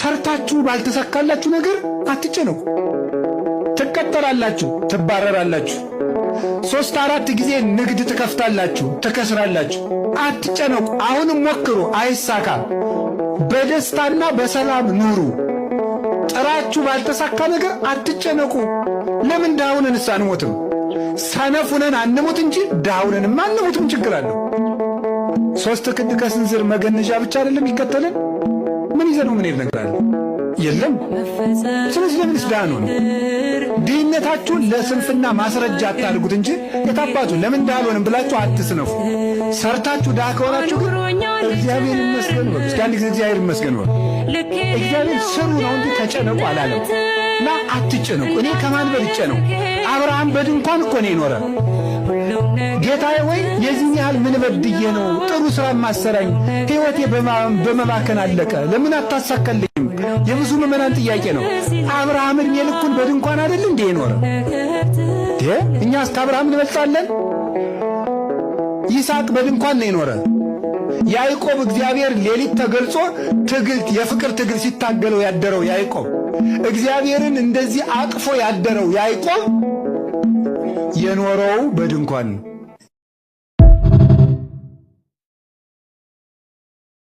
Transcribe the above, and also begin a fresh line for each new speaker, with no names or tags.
ሰርታችሁ ባልተሳካላችሁ ነገር አትጨነቁ። ትቀጠራላችሁ፣ ትባረራላችሁ። 3-4 ጊዜ ንግድ ትከፍታላችሁ፣ ትከስራላችሁ። አትጨነቁ። አሁንም ሞክሩ፣ አይሳካም። በደስታና በሰላም ኑሩ። ጥራችሁ ባልተሳካ ነገር አትጨነቁ። ለምን ዳውነንስ አንሞትም? ሰነፉነን አንሞት እንጂ ዳውነንማ አንሞትም። ችግር አለው? 3 ክንድ ከስንዝር መገነዣ ብቻ አይደለም ይከተልን? ምን ይዘነው ምን ይነግራል? የለም። ስለዚህ ለምንስ ዳኑ ነው? ድህነታችሁን ለስንፍና ማስረጃ አታድርጉት እንጂ የታባቱ ለምን ዳልሆንም ብላችሁ አትስነፉ። ሰርታችሁ ዳ ከሆናችሁ ግን እግዚአብሔር ይመስገን ነው። እስኪ አንድ ጊዜ እግዚአብሔር ይመስገን ነው። እግዚአብሔር ስሩ ነው እንጂ ተጨነቁ አላለም። እና አትጨነቁ። እኔ ከማን በልጬ ነው? አብርሃም በድንኳን እኮ ነው የኖረ። ጌታዬ ወይ የዚህን ያህል ምን በድዬ ነው ጥሩ ሥራ ማሰራኝ? ሕይወቴ በመባከን አለቀ፣ ለምን አታሳካልኝም? የብዙ ምዕመናን ጥያቄ ነው። አብርሃም ዕድሜ ልኩን በድንኳን አይደል እንዴ የኖረ? እኛስ ከአብርሃም እንበልጣለን? ይስሐቅ በድንኳን ነው የኖረ። ያዕቆብ እግዚአብሔር ሌሊት ተገልጾ የፍቅር ትግል ሲታገለው ያደረው ያዕቆብ፣ እግዚአብሔርን እንደዚህ አቅፎ ያደረው ያዕቆብ የኖረው በድንኳን ነው።